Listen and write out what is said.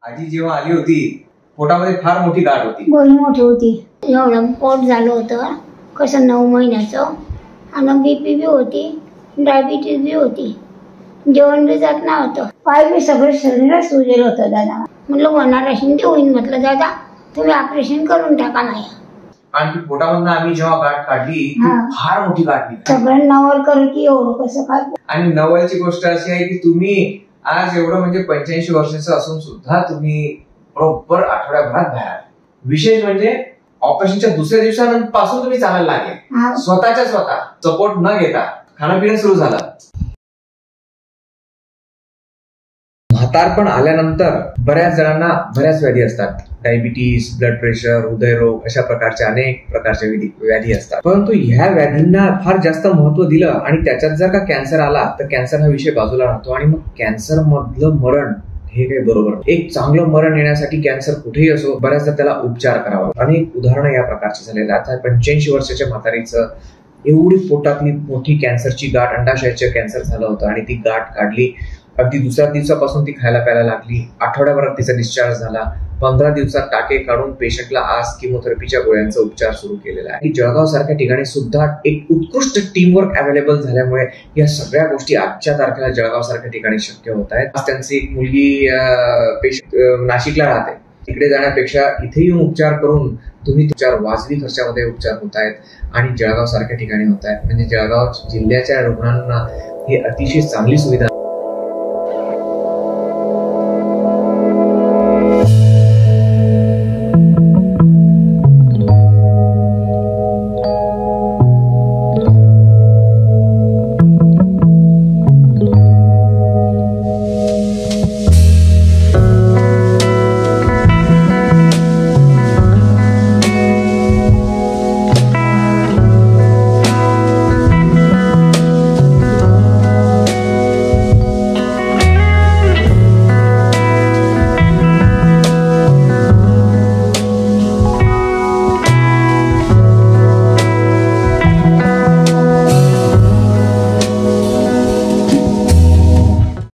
आजी जेव्हा आली होती पोटामध्ये फार मोठी गाठ होती. गोळी मोठी होती, एवढं पोट झालं होतं कसं 9 महिन्याचं. आणि BP बी होती, डायबिटीज बी होती, जेवण बी जात नव्हतं, पाय बी सगळं शरीरात सुजेल होतं. दादा म्हटलं होणार हिंदी होईन, म्हटलं दादा तुम्ही ऑपरेशन करून टाका नाही. आणि ती पोटामधनं आम्ही जेव्हा गाठ काढली फार मोठी गाठ निघाली. सगळं नवल कर की एवढं कसं काय. आणि नवलची गोष्ट अशी आहे की तुम्ही आज एवढं म्हणजे 85 वर्षाचं असून सुद्धा तुम्ही बरोबर आठवड्याभरात बाहेर. विशेष म्हणजे ऑपरेशनच्या दुसऱ्या दिवसापासून तुम्ही चालायला लागले, स्वतः सपोर्ट न घेता खाणं पिणं सुरू झालं. म्हातारपण आल्यानंतर बऱ्याच जणांना बऱ्याच व्याधी असतात. डायबिटीज, ब्लड प्रेशर, हृदयरोग अशा प्रकारच्या अनेक प्रकारच्या व्याधी असतात. परंतु ह्या व्याधींना फार जास्त महत्व दिलं आणि त्याच्यात जर का कॅन्सर आला तर कॅन्सर हा विषय बाजूला राहतो आणि मग कॅन्सर मधलं मरण हे काही बरोबर. एक चांगलं मरण येण्यासाठी कॅन्सर कुठेही असो बऱ्याचदा त्याला उपचार करावा. अनेक उदाहरणं या प्रकारची झालेली. आता 85 वर्षाच्या म्हातारीचं एवढी पोटातली मोठी कॅन्सरची गाठ, अंडाशयाचं कॅन्सर झालं होतं आणि ती गाठ काढली. अगदी दुसऱ्या दिवसापासून ती खायला प्यायला लागली. आठवड्याभरात तिचा डिस्चार्ज झाला. 15 दिवसात टाके काढून पेशंटला आज किमोथेरपीच्या गोळ्यांचा उपचार सुरू केलेला आहे. जळगाव सारख्या ठिकाणी सुद्धा एक उत्कृष्ट टीमवर्क अवेलेबल झाल्यामुळे या सगळ्या गोष्टी आजच्या तारखेला जळगाव सारख्या ठिकाणी शक्य होत आहेत. आज त्यांची एक मुलगी नाशिकला राहते. तिकडे जाण्यापेक्षा इथे येऊन उपचार करून तुम्ही उपचार वाजवी खर्चामध्ये उपचार होत आहेत आणि जळगाव सारख्या ठिकाणी होत आहेत. म्हणजे जळगाव जिल्ह्याच्या रुग्णांना ही अतिशय चांगली सुविधा